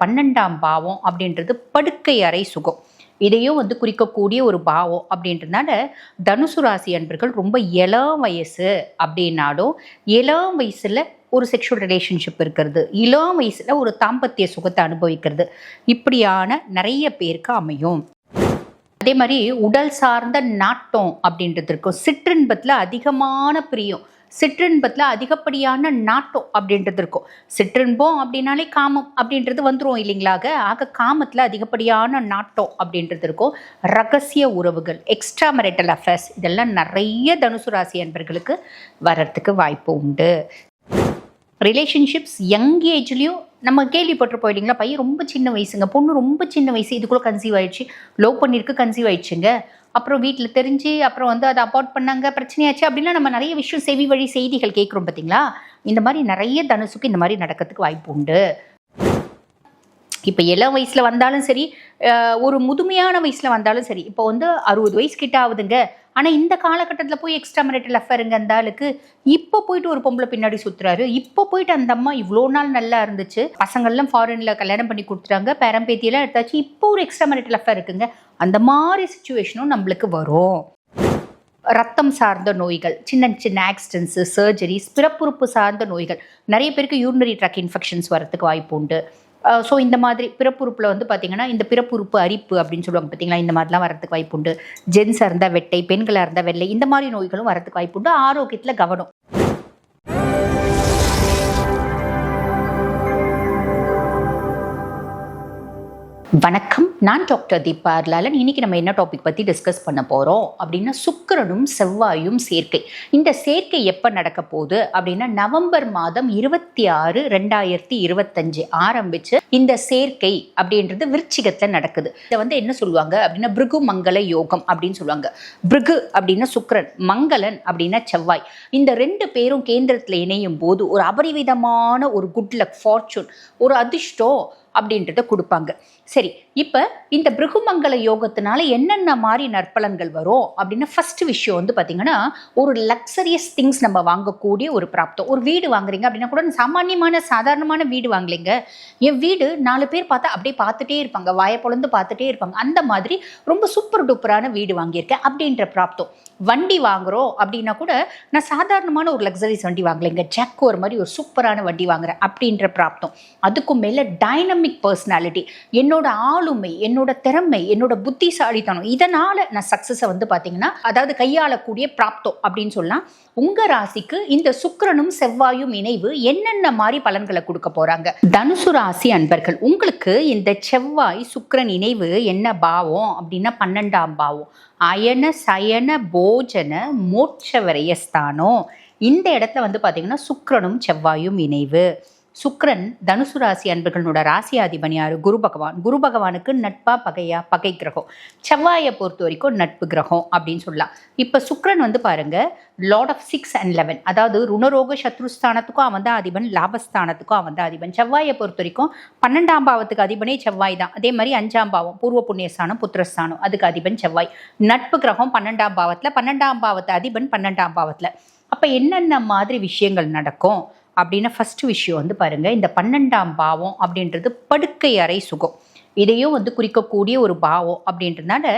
12ஆம் பாவம் அப்படின்றது படுக்கை அறை சுகம். இதையும் குறிக்கக்கூடிய ஒரு பாவம் அப்படின்றதுனால தனுசு ராசி அன்பர்கள் ரொம்ப இளம் வயசு அப்படின்னாலும் இளம் வயசுல ஒரு செக்ஷுவல் ரிலேஷன்ஷிப் இருக்கிறது, இளம் வயசுல ஒரு தாம்பத்திய சுகத்தை அனுபவிக்கிறது, இப்படியான நிறைய பேருக்கு அமையும். அதே மாதிரி உடல் சார்ந்த நாட்டம் அப்படின்றது இருக்கும். சிற்றின்பத்துல அதிகமான பிரியம், சிற்றின்பத்தில் அதிகப்படியான நாட்டம் அப்படின்றது இருக்கும். சிற்றின்பம் அப்படின்னாலே காமம் அப்படின்றது வந்துடும் இல்லைங்களாக. ஆக காமத்தில் அதிகப்படியான நாட்டம் அப்படின்றது இருக்கும். ரகசிய உறவுகள், எக்ஸ்ட்ரா மேரிட்டல் அஃபேர்ஸ், இதெல்லாம் நிறைய தனுசு ராசி அன்பர்களுக்கு வர்றதுக்கு வாய்ப்பு உண்டு. ரிலேஷன்ஷிப்ஸ் யங் ஏஜ்லேயும் நம்ம கேள்விப்பட்டிருப்போம் இல்லைங்களா. பையன் ரொம்ப சின்ன வயசுங்க, பொண்ணு ரொம்ப சின்ன வயசு, இதுக்குள்ளே கன்சீவ் ஆயிடுச்சு, லவ் பண்ணியிருக்கு, கன்சீவ் ஆயிடுச்சுங்க. அப்புறம் வீட்டில் தெரிஞ்சு அப்புறம் அதை அபார்ட் பண்ணாங்க, பிரச்சனையாச்சு அப்படின்னா நம்ம நிறைய விஷயம் செவி வழி செய்திகள் கேட்குறோம் பார்த்தீங்களா. இந்த மாதிரி நிறைய தனுசுக்கு இந்த மாதிரி நடக்கிறதுக்கு வாய்ப்பு உண்டு. இப்போ இளம் வயசில் வந்தாலும் சரி, ஒரு முதுமையான வயசில் வந்தாலும் சரி. இப்போ 60 வயசு கிட்ட ஆகுதுங்க, ஆனால் இந்த காலகட்டத்தில் போய் எக்ஸ்ட்ரா மேரிட்டல் அஃபேருங்க அந்த ஆளுக்கு. இப்போ போயிட்டு ஒரு பொம்பளை பின்னாடி சுற்றுறாரு, இப்போ போயிட்டு அந்த அம்மா இவ்வளோ நாள் நல்லா இருந்துச்சு, பசங்கள்லாம் ஃபாரினில் கல்யாணம் பண்ணி கொடுத்துட்டாங்க, பேரம்பேத்தியெல்லாம் எடுத்தாச்சு, இப்போ ஒரு எக்ஸ்ட்ரா மேரிட்டல் அஃபேர் இருக்குங்க. அந்த மாதிரி சுச்சுவேஷனும் நம்மளுக்கு வரும். ரத்தம் சார்ந்த நோய்கள், சின்ன சின்ன ஆக்சிடென்ட்ஸு, சர்ஜரிஸ், பிறப்புறுப்பு சார்ந்த நோய்கள், நிறைய பேருக்கு யூரினரி ட்ராக் இன்ஃபெக்ஷன்ஸ் வரதுக்கு வாய்ப்பு உண்டு. ஸோ இந்த மாதிரி பிறப்புறுப்பில் பார்த்தீங்கன்னா இந்த பிறப்புறுப்பு அரிப்பு அப்படின்னு சொல்லுவாங்க பார்த்தீங்களா, இந்த மாதிரிலாம் வரதுக்கு வாய்ப்பு உண்டு. ஜென்ஸாக இருந்தால் வெட்டை, பெண்களாக இருந்தால் வெள்ளை, இந்த மாதிரி நோய்களும் வரதுக்கு வாய்ப்பு உண்டு. ஆரோக்கியத்தில் கவனம். வணக்கம், நான் டாக்டர் தீபா அர்லாலன். இன்னைக்கு நம்ம என்ன டாபிக் பற்றி டிஸ்கஸ் பண்ண போகிறோம் அப்படின்னா, சுக்கிரனும் செவ்வாயும் சேர்க்கை. இந்த சேர்க்கை எப்போ நடக்க போகுது அப்படின்னா, நவம்பர் மாதம் 26, 2025 ஆரம்பிச்சு இந்த சேர்க்கை அப்படின்றது விருச்சிகத்தில் நடக்குது. இதை என்ன சொல்லுவாங்க அப்படின்னா, பிருகு மங்கள யோகம் அப்படின்னு சொல்லுவாங்க. பிருகு அப்படின்னா சுக்கிரன், மங்களன் அப்படின்னா செவ்வாய். இந்த ரெண்டு பேரும் கேந்திரத்தில் இணையும் போது ஒரு அபரிவிதமான ஒரு குட் லக், ஃபார்ச்சூன், ஒரு அதிர்ஷ்டம் அப்படின்றத கொடுப்பாங்க. சரி, இப்போ இந்த பிருகுமங்கல யோகத்தினால என்னென்ன மாதிரி நற்பலன்கள் வரும் அப்படின்னா, ஃபர்ஸ்ட் விஷயம் பார்த்தீங்கன்னா, ஒரு லக்ஸரியஸ் திங்ஸ் நம்ம வாங்கக்கூடிய ஒரு பிராப்தம். ஒரு வீடு வாங்குறீங்க அப்படின்னா கூட சாமானியமான சாதாரணமான வீடு வாங்கலைங்க, என் வீடு 4 பேர் பார்த்தா அப்படியே பார்த்துட்டே இருப்பாங்க, வாயை பொழந்து பார்த்துட்டே இருப்பாங்க, அந்த மாதிரி ரொம்ப சூப்பர் டூப்பரான வீடு வாங்கியிருக்கேன் அப்படின்ற பிராப்தம். வண்டி வாங்குறோம் அப்படின்னா கூட நான் சாதாரணமான ஒரு லக்ஸரிஸ் வண்டி வாங்கலைங்க, ஜாக்கோர் மாதிரி ஒரு சூப்பரான வண்டி வாங்குறேன் அப்படின்ற பிராப்தம். அதுக்கும் மேலே டைனமிக் பர்சனாலிட்டி, என்னோட ஆளுமை, என்னோட திறமை, என்னோட புத்திசாலித்தனம், இதனால நான் சக்சஸை பார்த்தீங்கன்னா அதாவது கையாளக்கூடிய பிராப்தம் அப்படின்னு சொல்லலாம். உங்க ராசிக்கு இந்த சுக்கிரனும் செவ்வாயும் இணைவு என்னென்ன மாதிரி பலன்களை கொடுக்க போறாங்க? தனுசு ராசி அன்பர்கள், உங்களுக்கு இந்த செவ்வாய் சுக்கிரன் இணைவு என்ன பாவம் அப்படின்னா 12ஆம் பாவம். அயன சயன போஜன மோட்ச விரயஸ்தானம். இந்த இடத்துல பார்த்தீங்கன்னா சுக்கிரனும் செவ்வாயும் இணைவு. சுக்கிரன் தனுசு ராசி அன்பர்களோட ராசியாதிபதி யாரு? குரு பகவான். குரு பகவானுக்கு நட்பா பகையா? பகை கிரகம். செவ்வாயை பொறுத்த வரைக்கும் நட்பு கிரகம் அப்படின்னு சொல்லலாம். இப்போ சுக்கிரன் பாருங்க, லார்ட் ஆஃப் 6 and 11, அதாவது ருணரோக சத்ருஸ்தானத்துக்கும் அவன் தான் அதிபன், லாபஸ்தானத்துக்கும் அவன் தான் அதிபன். செவ்வாயை பொறுத்த வரைக்கும் 12ஆம் பாவத்துக்கு அதிபனே செவ்வாய் தான். அதே மாதிரி 5ஆம் பாவம் பூர்வ புண்ணியஸ்தானம், புத்திரஸ்தானம், அதுக்கு அதிபன் செவ்வாய். நட்பு கிரகம் 12ஆம் பாவத்தில், 12ஆம் பாவத்து அதிபன் 12ஆம் பாவத்தில். அப்போ என்னென்ன மாதிரி விஷயங்கள் நடக்கும் அப்படின்னா, ஃபர்ஸ்ட் விஷயம் பாருங்க, இந்த 12ஆம் பாவம் அப்படின்றது படுக்கை அறை சுகம். இதையும் குறிக்கக்கூடிய ஒரு பாவம் அப்படின்றதுனால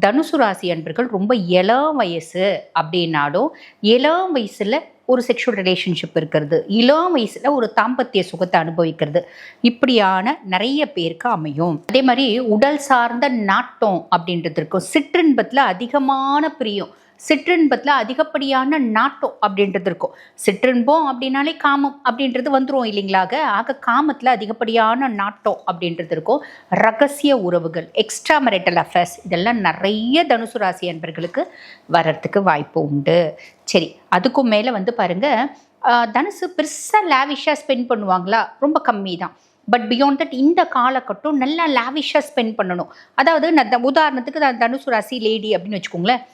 தனுசு ராசி அன்பர்கள் ரொம்ப இளம் வயசு அப்படின்னாலும் இளம் வயசுல ஒரு செக்ஷுவல் ரிலேஷன்ஷிப் இருக்கிறது, இளம் வயசுல ஒரு தாம்பத்திய சுகத்தை அனுபவிக்கிறது, இப்படியான நிறைய பேருக்கு அமையும். அதே மாதிரி உடல் சார்ந்த நாட்டம் அப்படின்றது இருக்கும். சிற்றின்பத்துல அதிகமான பிரியம், சிற்றின்பத்தில் அதிகப்படியான நாட்டம் அப்படின்றது இருக்கும். சிற்றின்பம் அப்படின்னாலே காமம் அப்படின்றது வந்துடும் இல்லைங்களாக. ஆக காமத்தில் அதிகப்படியான நாட்டம் அப்படின்றது இருக்கும். ரகசிய உறவுகள், எக்ஸ்ட்ரா மேரிட்டல் அஃபேர்ஸ், இதெல்லாம் நிறைய தனுசு ராசி அன்பர்களுக்கு வர்றதுக்கு வாய்ப்பு உண்டு. சரி, அதுக்கும் மேலே பாருங்க, தனுசு பெருசாக லேவிஷாக ஸ்பெண்ட் பண்ணுவாங்களா? ரொம்ப கம்மி தான். பட் பியாண்ட் தட் இந்த காலகட்டம் நல்லா லேவிஷாக ஸ்பெண்ட் பண்ணணும். அதாவது உதாரணத்துக்கு தனுசு ராசி லேடி அப்படின்னு வச்சுக்கோங்களேன்,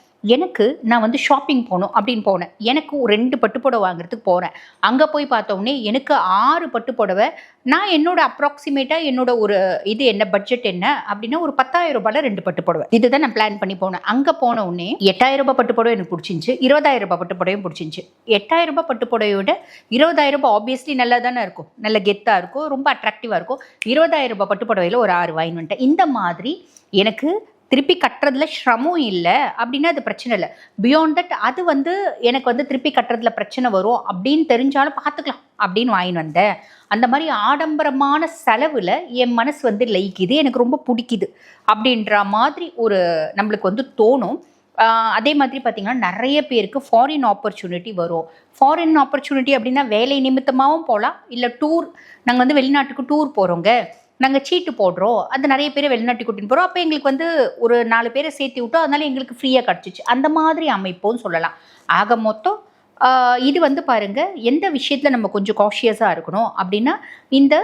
நான் வந்து ஷாப்பிங் போகணும் அப்படின்னு போனேன். எனக்கு ஒரு 2 பட்டுப்புடவை வாங்குறதுக்கு போகிறேன். அங்கே போய் பார்த்தோன்னே எனக்கு 6 பட்டுப்புடவை. நான் என்னோட அப்ராக்சிமேட்டாக என்னோட ஒரு இது என்ன பட்ஜெட் என்ன அப்படின்னா ஒரு 10,000 ரூபாயில் 2 பட்டுப்புடவை. இதுதான் நான் பிளான் பண்ணி போனேன். அங்கே போன உடனே 8,000 ரூபாய் பட்டுப்புடவை எனக்கு பிடிச்சிருந்துச்சு, 20,000 ரூபாய் பட்டுப்புடவையும் பிடிச்சிருந்துச்சு. 8,000 ரூபாய் பட்டுப்புடவையோட 20,000 ரூபாய் ஆப்வியஸ்லி நல்லா தானே இருக்கும், நல்ல கெத்தாக இருக்கும், ரொம்ப அட்ராக்டிவாக இருக்கும். 20,000 ரூபாய் பட்டுப்புடவையில் ஒரு 6 வாங்கி வந்துட்டேன். இந்த மாதிரி எனக்கு திருப்பி கட்டுறதுல சிரமம் இல்லை அப்படின்னா அது பிரச்சனை இல்லை. பியாண்ட் தட் அது வந்து எனக்கு வந்து திருப்பி கட்டுறதுல பிரச்சனை வரும் அப்படின்னு தெரிஞ்சாலும் பார்த்துக்கலாம் அப்படின்னு வாங்கிட்டு வந்தேன். அந்த மாதிரி ஆடம்பரமான செலவில் என் மனசு வந்து லயிக்குது, எனக்கு ரொம்ப பிடிக்குது அப்படின்ற மாதிரி ஒரு நம்மளுக்கு வந்து தோணும். அதே மாதிரி பார்த்திங்கன்னா நிறைய பேருக்கு ஃபாரின் ஆப்பர்ச்சுனிட்டி வரும். ஃபாரின் ஆப்பர்ச்சுனிட்டி அப்படின்னா வேலை நிமித்தமாகவும் போகலாம், இல்லை டூர், நாங்கள் வந்து வெளிநாட்டுக்கு டூர் போகிறோங்க, நாங்கள் சீட்டு போடுறோம், அது நிறைய பேர் வெளிநாட்டு கூட்டின்னு போகிறோம், அப்போ எங்களுக்கு வந்து ஒரு 4 பேரை சேர்த்து விட்டோம், அதனால எங்களுக்கு ஃப்ரீயாக கிடச்சிச்சு. அந்த மாதிரி அமைப்போன்னு சொல்லலாம். ஆக மொத்தம் இது வந்து பாருங்கள், எந்த விஷயத்தில் நம்ம கொஞ்சம் காஷியஸாக இருக்கணும் அப்படின்னா இந்த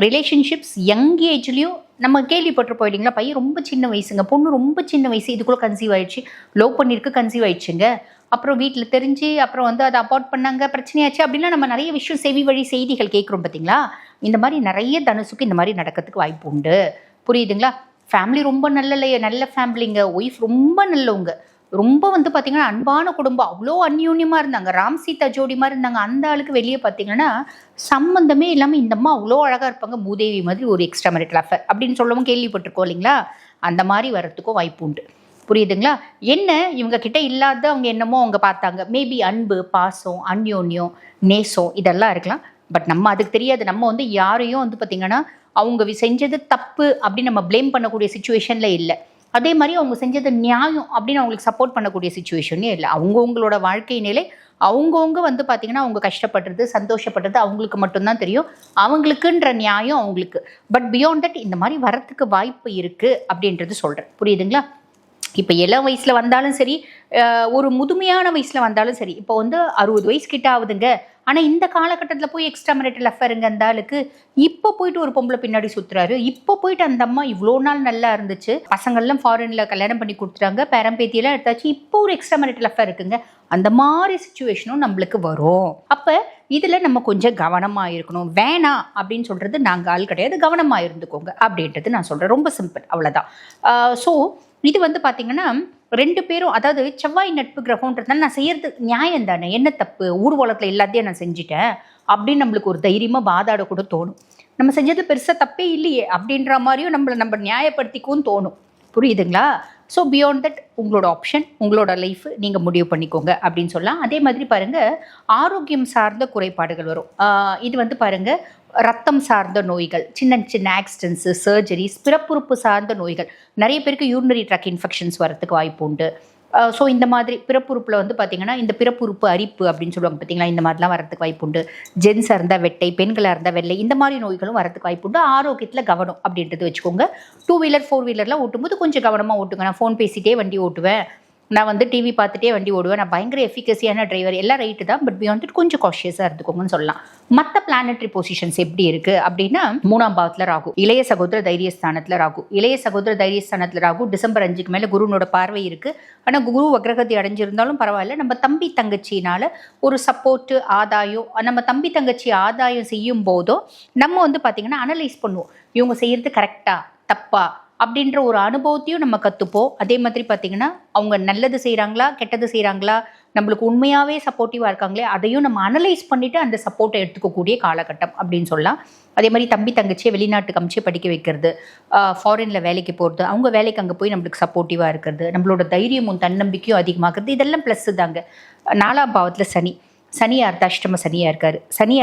ரிலேஷன்ஷிப்ஸ் யங் ஏஜ்லேயும் நம்ம கேள்விப்பட்டிருப்போம் இல்லைங்களா, பையன் ரொம்ப சின்ன வயசுங்க, பொண்ணு ரொம்ப சின்ன வயசு, இதுக்குள்ளே கன்சீவ் ஆயிடுச்சு, லவ் பண்ணியிருக்கு, கன்சீவ் ஆயிடுச்சுங்க, அப்புறம் வீட்டில் தெரிஞ்சு அப்புறம் வந்து அதை அபார்ட் பண்ணாங்க, பிரச்சனையாச்சு அப்படின்லாம் நம்ம நிறைய விஷயம் செவி வழி செய்திகள் கேட்குறோம் பார்த்தீங்களா. இந்த மாதிரி நிறைய தனுசுக்கு இந்த மாதிரி நடக்கிறதுக்கு வாய்ப்பு உண்டு. புரியுதுங்களா? ஃபேமிலி ரொம்ப நல்ல ஃபேமிலிங்க, ஒய்ஃப் ரொம்ப நல்லவங்க, ரொம்ப வந்து பார்த்தீங்கன்னா அன்பான குடும்பம், அவ்வளோ அந்யூன்யமாக இருந்தாங்க, ராம் சீதா ஜோடி மாதிரி இருந்தாங்க. அந்த ஆளுக்கு வெளியே பார்த்தீங்கன்னா சம்மந்தமே இல்லாமல் இந்த அம்மா அவ்வளோ அழகாக இருப்பாங்க, மூதேவி மாதிரி ஒரு எக்ஸ்ட்ரா மேரிட்டல் அஃபேர் அப்படின்னு சொல்லவும் கேள்விப்பட்டிருக்கோம் இல்லைங்களா. அந்த மாதிரி வர்றதுக்கும் வாய்ப்பு உண்டு. புரியுதுங்களா? என்ன இவங்க கிட்ட இல்லாத அவங்க என்னமோ அவங்க பார்த்தாங்க, மேபி அன்பு, பாசம், அந்யோன்யம், நேசம் இதெல்லாம் இருக்கலாம். பட் நம்ம அதுக்கு தெரியாது. நம்ம வந்து யாரையும் வந்து பார்த்திங்கன்னா அவங்க செஞ்சது தப்பு அப்படின்னு நம்ம ப்ளேம் பண்ணக்கூடிய சுச்சுவேஷனில் இல்லை. அதே மாதிரி அவங்க செஞ்சது நியாயம் அப்படின்னு அவங்களுக்கு சப்போர்ட் பண்ணக்கூடிய சுச்சுவேஷனே இல்லை. அவங்கவுங்களோட வாழ்க்கை நிலை, அவங்கவுங்க வந்து பார்த்திங்கன்னா அவங்க கஷ்டப்படுறது, சந்தோஷப்படுறது அவங்களுக்கு மட்டும்தான் தெரியும், அவங்களுக்குன்ற நியாயம் அவங்களுக்கு. பட் பியாண்ட் தட் இந்த மாதிரி வரத்துக்கு வாய்ப்பு இருக்குது அப்படின்றது சொல்கிறேன். புரியுதுங்களா? இப்போ இளம் வயசில் வந்தாலும் சரி, ஒரு முதுமையான வயசில் வந்தாலும் சரி, இப்போ வந்து 60 வயசு கிட்ட ஆகுதுங்க, ஆனால் இந்த காலகட்டத்தில் போய் எக்ஸ்ட்ரா மேரிட்டல் அஃபேருங்க அந்த ஆளுக்கு, இப்போ போயிட்டு ஒரு பொம்பளை பின்னாடி சுற்றுறாரு, இப்போ போயிட்டு அந்த அம்மா இவ்வளோ நாள் நல்லா இருந்துச்சு, பசங்கள்லாம் ஃபாரினில் கல்யாணம் பண்ணி கொடுத்துட்டாங்க, பேரம்பேத்தியெல்லாம் எடுத்தாச்சு, இப்போ ஒரு எக்ஸ்ட்ரா மேரிட்டல் அஃபேர் இருக்குங்க. அந்த மாதிரி சுச்சுவேஷனும் நம்மளுக்கு வரும். அப்போ இதில் நம்ம கொஞ்சம் கவனமாக இருக்கணும். வேணாம் அப்படின்னு சொல்கிறது நாங்கள் ஆள் கிடையாது, கவனமாக இருந்துக்கோங்க அப்படின்றது நான் சொல்கிறேன். ரொம்ப சிம்பிள், அவ்வளோதான். ஸோ இது வந்து பார்த்தீங்கன்னா 2 பேரும், அதாவது செவ்வாய் நட்பு கிரகம்ன்றதுனால நான் செய்யறது நியாயம் தானே, என்ன தப்பு, ஊர்வலத்தில் எல்லாத்தையும் நான் செஞ்சுட்டேன் அப்படின்னு நம்மளுக்கு ஒரு தைரியமாக வாதாட கூட தோணும். நம்ம செஞ்சது பெருசாக தப்பே இல்லையே அப்படின்ற மாதிரியும் நம்ம நியாயப்படுத்திக்கவும் தோணும். புரியுதுங்களா? ஸோ பியாண்ட் தட் உங்களோட ஆப்ஷன், உங்களோட லைஃப் நீங்கள் முடிவு பண்ணிக்கோங்க அப்படின்னு சொல்லலாம். அதே மாதிரி பாருங்கள், ஆரோக்கியம் சார்ந்த குறைபாடுகள் வரும். இது வந்து பாருங்கள், ரத்தம் சார்ந்த நோய்கள், சின்ன சின்ன ஆக்சிடென்ட்ஸு, சர்ஜரிஸ், பிறப்புறுப்பு சார்ந்த நோய்கள், நிறைய பேருக்கு யூரினரி ட்ராக் இன்ஃபெக்ஷன்ஸ் வரத்துக்கு வாய்ப்பு உண்டு. ஸோ இந்த மாதிரி பிறப்புறுப்பில் வந்து பார்த்திங்கன்னா இந்த பிறப்புறுப்பு அரிப்பு அப்படின்னு சொல்லுவாங்க பார்த்தீங்களா, இந்த மாதிரிலாம் வரத்துக்கு வாய்ப்பு உண்டு. ஜென்ஸாக இருந்தால் வெட்டை, பெண்களாக இருந்தால் வெள்ளை, இந்த மாதிரி நோய்களும் வரத்துக்கு வாய்ப்பு உண்டு. ஆரோக்கியத்தில் கவனம் அப்படின்றது வச்சுக்கோங்க. 2 வீலர் 4 வீலர்லாம் ஓட்டும்போது கொஞ்சம் கவனமாக ஓட்டுங்க. நான் ஃபோன் பேசிகிட்டே வண்டி ஓட்டுவேன், நான் வந்து டிவி பார்த்துட்டே வண்டி ஓடுவேன், நான் பயங்கர எஃபிகசியான டிரைவர், எல்லாம் ரைட்டு தான், பட் பியாண்ட் கொஞ்சம் காஷியஸாக இருந்துக்கோங்கன்னு சொல்லலாம். மற்ற பிளானட்டரி பொசிஷன்ஸ் எப்படி இருக்குது அப்படின்னா, 3ஆம் பாவத்தில் ராகு, இளைய சகோதர தைரியஸ்தானத்தில் ராகு. இளைய சகோதர தைரியஸ்தானத்தில் ராகு டிசம்பர் 5க்கு மேலே குருனோட பார்வை இருக்குது. ஆனால் குரு வக்ரகதி அடைஞ்சிருந்தாலும் பரவாயில்ல, நம்ம தம்பி தங்கச்சினால் ஒரு சப்போர்ட்டு, ஆதாயம், நம்ம தம்பி தங்கச்சி ஆதாயம் செய்யும் போதோ நம்ம வந்து பார்த்திங்கன்னா அனலைஸ் பண்ணுவோம், இவங்க செய்கிறது கரெக்டா தப்பா அப்படின்ற ஒரு அனுபவத்தையும் நம்ம கற்றுப்போம். அதே மாதிரி பார்த்திங்கன்னா அவங்க நல்லது செய்கிறாங்களா கெட்டது செய்கிறாங்களா, நம்மளுக்கு உண்மையாகவே சப்போர்ட்டிவாக இருக்காங்களே, அதையும் நம்ம அனலைஸ் பண்ணிவிட்டு அந்த சப்போர்ட்டை எடுத்துக்கக்கூடிய காலகட்டம் அப்படின்னு சொல்லலாம். அதே மாதிரி தம்பி தங்கச்சியை வெளிநாட்டுக்கு அமிச்சு படிக்க வைக்கிறது, ஃபாரினில் வேலைக்கு போகிறது, அவங்க வேலைக்கு அங்கே போய் நம்மளுக்கு சப்போர்ட்டிவாக இருக்கிறது, நம்மளோட தைரியமும் தன்னம்பிக்கையும் அதிகமாகிறது, இதெல்லாம் ப்ளஸ்ஸு தாங்க. 4ஆம் பாவத்தில் சனி அர்த்தாஷ்டம சனியாக இருக்கார்.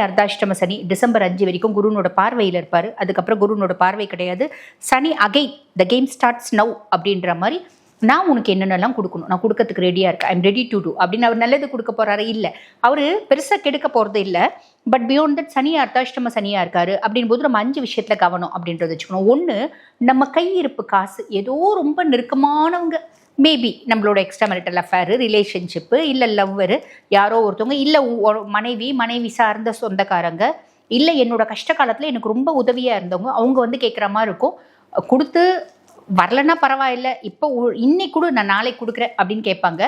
அர்த்தாஷ்டம சனி டிசம்பர் 5 வரைக்கும் குருனோட பார்வையில் இருப்பார். அதுக்கப்புறம் குருனோட பார்வை கிடையாது. சனி again the game starts now அப்படின்ற மாதிரி, நான் உனக்கு என்னென்னலாம் கொடுக்கணும், நான் கொடுக்கறதுக்கு ரெடியாக இருக்கேன், I am ready to do அப்படின்னு அவர் நல்லது கொடுக்க போகிறாரு. இல்லை, அவர் பெருசாக கெடுக்க போகிறது இல்லை. பட் பியாண்ட் தட் சனி அர்த்தாஷ்டம சனியாக இருக்காரு அப்படின் போது நம்ம 5 விஷயத்தில் கவனம் அப்படின்றத வச்சுக்கணும். 1, நம்ம கையிருப்பு காசு, ஏதோ ரொம்ப நெருக்கமானவங்க, மேபி நம்மளோட எக்ஸ்ட்ரா மேரிட்டல் அஃபேரு, ரிலேஷன்ஷிப்பு, இல்லை லவ்வரு, யாரோ ஒருத்தவங்க, இல்லை மனைவி சார்ந்த சொந்தக்காரங்க, இல்லை என்னோட கஷ்ட காலத்தில் எனக்கு ரொம்ப உதவியாக இருந்தவங்க, அவங்க வந்து கேட்குற மாதிரி இருக்கும். கொடுத்து வரலன்னா பரவாயில்ல, இப்போ இன்னைக்கு கொடு, நான் நாளைக்கு கொடுக்குறேன் அப்படின்னு கேட்பாங்க.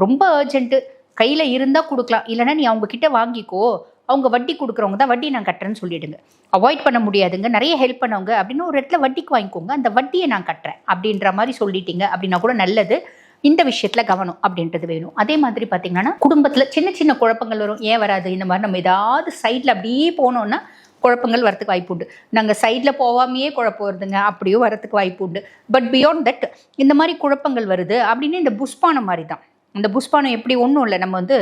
ரொம்ப அர்ஜென்ட்டு, கையில் இருந்தால் கொடுக்கலாம், இல்லைன்னா நீ அவங்க கிட்ட வாங்கிக்கோ, அவங்க வட்டி கொடுக்குறவங்க தான், வட்டி நான் கட்டுறேன்னு சொல்லிடுங்க. அவாய்ட் பண்ண முடியாதுங்க, நிறைய ஹெல்ப் பண்ணவங்க அப்படின்னு ஒரு இடத்துல வட்டிக்கு வாங்கிக்கோங்க, அந்த வட்டியை நான் கட்டுறேன் அப்படின்ற மாதிரி சொல்லிட்டீங்க அப்படின்னா கூட நல்லது. இந்த விஷயத்தில் கவனம் அப்படின்றது வேணும். அதே மாதிரி பார்த்தீங்கன்னா குடும்பத்தில் சின்ன சின்ன குழப்பங்கள் வரும். ஏன் வராது? இந்த மாதிரி நம்ம ஏதாவது சைடில் அப்படியே போனோன்னா குழப்பங்கள் வரத்துக்கு வாய்ப்பு உண்டு. நாங்கள் சைடில் போகாமையே குழப்பம் வருதுங்க, அப்படியும் வரத்துக்கு வாய்ப்பு உண்டு. பட் பியாண்ட் தட் இந்த மாதிரி குழப்பங்கள் வருது அப்படின்னு இந்த புஷ்பானம் மாதிரி தான். இந்த புஷ்பானம் எப்படி ஒன்றும் இல்லை, நம்ம வந்து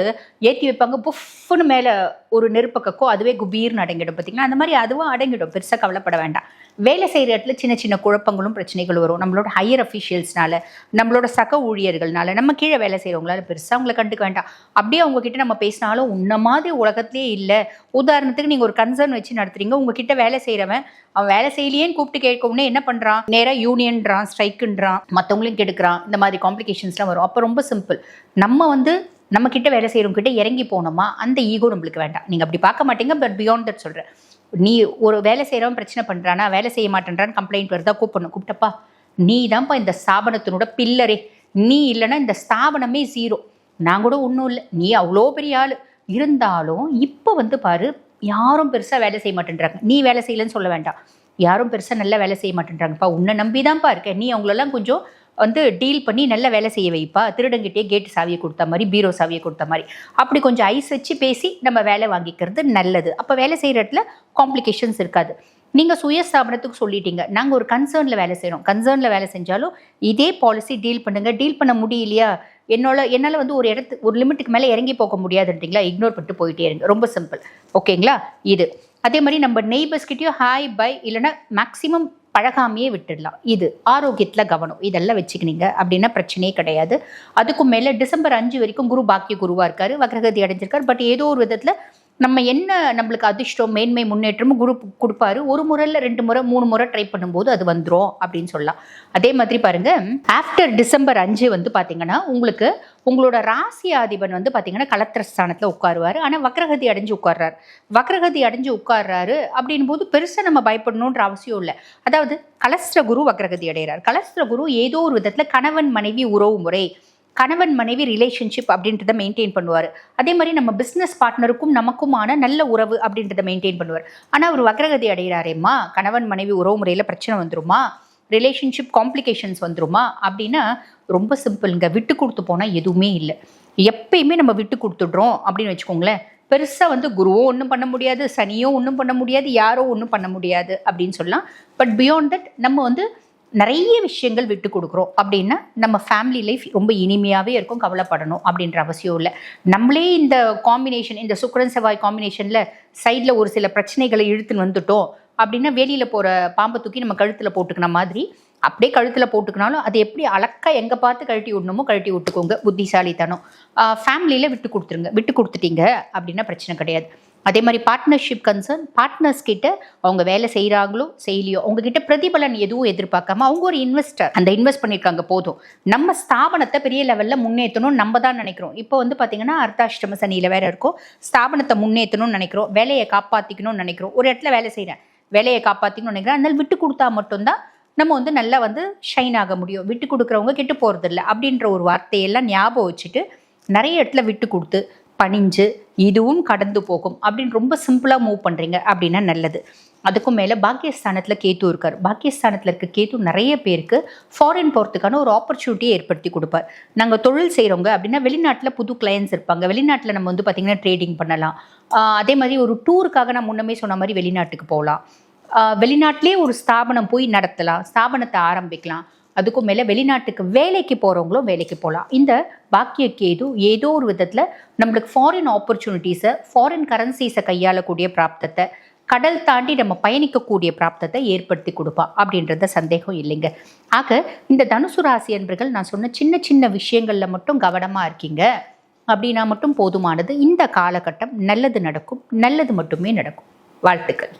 ஏற்றி வைப்பாங்க, புஃப்னு மேலே ஒரு நெருப்பை கக்கோ, அதுவே குபீர்னு அடங்கிடும். பார்த்தீங்கன்னா அந்த மாதிரி அதுவும் அடங்கிடும், பெருசாக கவலைப்பட வேண்டாம். வேலை செய்கிற இடத்துல சின்ன சின்ன குழப்பங்களும் பிரச்சனைகள் வரும். நம்மளோட ஹையர் அஃபிஷியல்ஸ்னால, நம்மளோட சக ஊழியர்கள்னால, நம்ம கீழே வேலை செய்கிறவங்களால பெருசாக அவங்களை கண்டுக்க வேண்டாம். அப்படியே அவங்கக்கிட்ட நம்ம பேசினாலும் உன்ன மாதிரி உலகத்திலே இல்லை. உதாரணத்துக்கு நீங்கள் ஒரு கன்சர்ன் வச்சு நடத்துறீங்க, உங்ககிட்ட வேலை செய்கிறவன் அவன் வேலை செய்யலையேன்னு கூப்பிட்டு கேட்கவுடனே என்ன பண்ணுறான்? நேராக யூனியன்றான், ஸ்ட்ரைக்குன்றான், மற்றவங்களையும் கெடுக்கிறான். இந்த மாதிரி காம்ப்ளிகேஷன்ஸ்லாம் வரும். அப்போ ரொம்ப சிம்பிள், நம்ம வந்து நம்ம கிட்ட வேலை செய்கிறவங்க கிட்ட இறங்கி போனோமா, அந்த ஈகோ நம்மளுக்கு வேண்டாம். நீங்கள் அப்படி பார்க்க மாட்டீங்க, பட் பியாண்ட் தட் சொல்கிறேன். நீ ஒரு வேலை செய்கிறவன் பிரச்சனை பண்ணுறானா, வேலை செய்ய மாட்டேன்றான்னு கம்ப்ளைண்ட் வருதா, கூப்பிட்டப்பா நீ தான்ப்பா இந்த ஸ்தாபனத்தினோட பில்லரே, நீ இல்லைன்னா இந்த ஸ்தாபனமே ஜீரோ. நான் கூட ஒன்றும் இல்லை, நீ அவ்வளோ பெரிய ஆள் இருந்தாலும் இப்போ வந்து பாரு, யாரும் பெருசாக வேலை செய்ய மாட்டேன்றாங்க. நீ வேலை செய்யலன்னு சொல்ல வேண்டாம், யாரும் பெருசாக நல்லா வேலை செய்ய மாட்டேன்றாங்கப்பா, உன்னை நம்பி தான்ப்பா இருக்கேன், நீ அவங்களெல்லாம் கொஞ்சம் வந்து டீல் பண்ணி நல்ல வேலை செய்ய வைப்பா, திருடங்கிட்டே கேட்டு சாவியை கொடுத்த மாதிரி, பீரோ சாவியை கொடுத்த மாதிரி, அப்படி கொஞ்சம் ஐஸ் வச்சு பேசி நம்ம வேலை வாங்கிக்கிறது நல்லது. அப்போ வேலை செய்கிற இடத்துல காம்ப்ளிகேஷன்ஸ் இருக்காது. நீங்கள் சுயஸ்தாபனத்துக்கு சொல்லிட்டீங்க, நாங்கள் ஒரு கன்சர்னில் வேலை செய்கிறோம், கன்சர்னில் வேலை செஞ்சாலும் இதே பாலிசி டீல் பண்ணுங்கள். டீல் பண்ண முடியலையா, என்னால் வந்து ஒரு லிமிட்டுக்கு மேலே இறங்கி போக முடியாதுன்றீங்களா, இக்னோர் பண்ணிட்டு போயிட்டே இருங்க. ரொம்ப சிம்பிள், ஓகேங்களா? இது அதே மாதிரி நம்ம நெய்பர்ஸ்கிட்டையும் ஹாய் பை இல்லைன்னா மேக்ஸிமம் பழகாமையே விட்டுடலாம். இது ஆரோக்கியத்தில் கவனம், இதெல்லாம் வச்சுக்கினீங்க அப்படின்னா பிரச்சனையே கிடையாது. அதுக்கும் மேலே டிசம்பர் 5 வரைக்கும் குரு பாக்கிய குருவாக இருக்கார், வக்ரகதி அடைஞ்சிருக்கார். பட் ஏதோ ஒரு விதத்தில் நம்ம என்ன நம்மளுக்கு அதிர்ஷ்டம், மேன்மை, முன்னேற்றமும் குரு கொடுப்பாரு. ஒரு முறை இல்லை, 2 முறை 3 முறை ட்ரை பண்ணும்போது அது வந்துடும் அப்படின்னு சொல்லலாம். அதே மாதிரி பாருங்க, ஆஃப்டர் டிசம்பர் 5 வந்து பார்த்தீங்கன்னா உங்களுக்கு உங்களோட ராசியாதிபன் வந்து பார்த்தீங்கன்னா கலத்திரஸ்தானத்தில் உட்காருவார். ஆனால் வக்ரகதி அடைஞ்சு உட்கார்றாரு. வக்ரகதி அடைஞ்சு உட்கார்றாரு அப்படின் போது பெருசாக நம்ம பயப்படணுன்ற அவசியம் இல்லை. அதாவது கலஸ்திர குரு வக்ரகதி அடைகிறார். கலஸ்திர குரு ஏதோ ஒரு விதத்தில் கணவன் மனைவி உறவு முறை, கணவன் மனைவி ரிலேஷன்ஷிப் அப்படின்றத மெயின்டைன் பண்ணுவார். அதே மாதிரி நம்ம பிஸ்னஸ் பார்ட்னருக்கும் நமக்குமான நல்ல உறவு அப்படின்றத மெயின்டைன் பண்ணுவார். ஆனால் அவர் வக்ரகதி அடைகிறாரேம்மா, கணவன் மனைவி உறவு முறையில் பிரச்சனை வந்துருமா, ரிலேஷன்ஷிப் காம்ப்ளிகேஷன்ஸ் வந்துருமா அப்படின்னா ரொம்ப சிம்பிளுங்க. விட்டு கொடுத்து போனால் எதுவுமே இல்லை. எப்பயுமே நம்ம விட்டு கொடுத்துடுறோம் அப்படின்னு வச்சுக்கோங்களேன், பெருசாக வந்து குருவும் ஒன்றும் பண்ண முடியாது, சனியும் ஒன்றும் பண்ண முடியாது, யாரோ ஒன்றும் பண்ண முடியாது அப்படின்னு சொல்லலாம். பட் பியாண்ட் தட் நம்ம வந்து நிறைய விஷயங்கள் விட்டு கொடுக்குறோம் அப்படின்னா நம்ம ஃபேமிலி லைஃப் ரொம்ப இனிமையாகவே இருக்கும், கவலைப்படணும் அப்படின்ற அவசியம் இல்லை. நம்மளே இந்த காம்பினேஷன், இந்த சுக்கிரன் செவ்வாய் காம்பினேஷனில் சைடில் ஒரு சில பிரச்சனைகளை இழுத்துன்னு வந்துட்டோம் அப்படின்னா வெளியில் போகிற பாம்பை தூக்கி நம்ம கழுத்தில் போட்டுக்கின மாதிரி, அப்படியே கழுத்தில் போட்டுக்கினாலும் அது எப்படி அழக்கா எங்கே பார்த்து கழட்டி விடணுமோ கழட்டி விட்டுக்கோங்க. புத்திசாலித்தனம். ஃபேமிலியில் விட்டு கொடுத்துருங்க. விட்டு கொடுத்துட்டீங்க அப்படின்னா பிரச்சனை கிடையாது. அதே மாதிரி பார்ட்னர்ஷிப் கன்சர்ன், பார்ட்னர்ஸ் கிட்ட அவங்க வேலை செய்கிறாங்களோ செய்யலையோ அவங்கக்கிட்ட பிரதிபலன் எதுவும் எதிர்பார்க்காம, அவங்க ஒரு இன்வெஸ்டர், அந்த இன்வெஸ்ட் பண்ணியிருக்காங்க போதும், நம்ம ஸ்தாபனத்தை பெரிய லெவலில் முன்னேற்றணும் நம்ம தான் நினைக்கிறோம். இப்போ வந்து பார்த்தீங்கன்னா அர்த்தாஷ்டம சனியில் வேற இருக்கும், ஸ்தாபனத்தை முன்னேற்றணும்னு நினைக்கிறோம், வேலையை காப்பாற்றிக்கணும்னு நினைக்கிறோம். ஒரு இடத்துல வேலை செய்கிறேன், வேலையை காப்பாற்றிக்கணும்னு நினைக்கிறேன், அதனால விட்டு கொடுத்தா மட்டும்தான் நம்ம வந்து நல்லா வந்து ஷைன் ஆக முடியும். விட்டு கொடுக்குறவங்க கெட்டு போகிறது இல்லை அப்படின்ற ஒரு வார்த்தையெல்லாம் ஞாபகம் வச்சுட்டு நிறைய இடத்துல விட்டு கொடுத்து பணிஞ்சு இதுவும் கடந்து போகும் அப்படின்னு ரொம்ப சிம்பிளாக மூவ் பண்ணுறீங்க அப்படின்னா நல்லது. அதுக்கும் மேலே பாக்கியஸ்தானத்தில் கேத்து இருக்கார். பாக்கியஸ்தானத்தில் இருக்க கேத்து நிறைய பேருக்கு ஃபாரின் போகிறதுக்கான ஒரு ஆப்பர்ச்சுனிட்டியை ஏற்படுத்தி கொடுப்பார். நாங்கள் தொழில் செய்கிறவங்க அப்படின்னா வெளிநாட்டில் புது கிளையன்ஸ் இருப்பாங்க, வெளிநாட்டில் நம்ம வந்து பார்த்திங்கன்னா ட்ரேடிங் பண்ணலாம். அதே மாதிரி ஒரு டூருக்காக நான் முன்னமே சொன்ன மாதிரி வெளிநாட்டுக்கு போகலாம், வெளிநாட்டிலே ஒரு ஸ்தாபனம் போய் நடத்தலாம், ஸ்தாபனத்தை ஆரம்பிக்கலாம். அதுக்கும் மேலே வெளிநாட்டுக்கு வேலைக்கு போகிறவங்களும் வேலைக்கு போகலாம். இந்த பாக்கிய கேது ஏதோ ஒரு விதத்தில் நம்மளுக்கு ஃபாரின் ஆப்பர்ச்சுனிட்டிஸை, ஃபாரின் கரன்சிஸை கையாளக்கூடிய பிராப்தத்தை, கடல் தாண்டி நம்ம பயணிக்கக்கூடிய பிராப்தத்தை ஏற்படுத்தி கொடுப்பா அப்படின்றத சந்தேகம் இல்லைங்க. ஆக இந்த தனுசு ராசி அன்பர்கள் நான் சொன்ன சின்ன சின்ன விஷயங்களில் மட்டும் கவனமாக இருக்கீங்க அப்படின்னா மட்டும் போதுமானது. இந்த காலகட்டம் நல்லது நடக்கும், நல்லது மட்டுமே நடக்கும். வாழ்த்துக்கள்.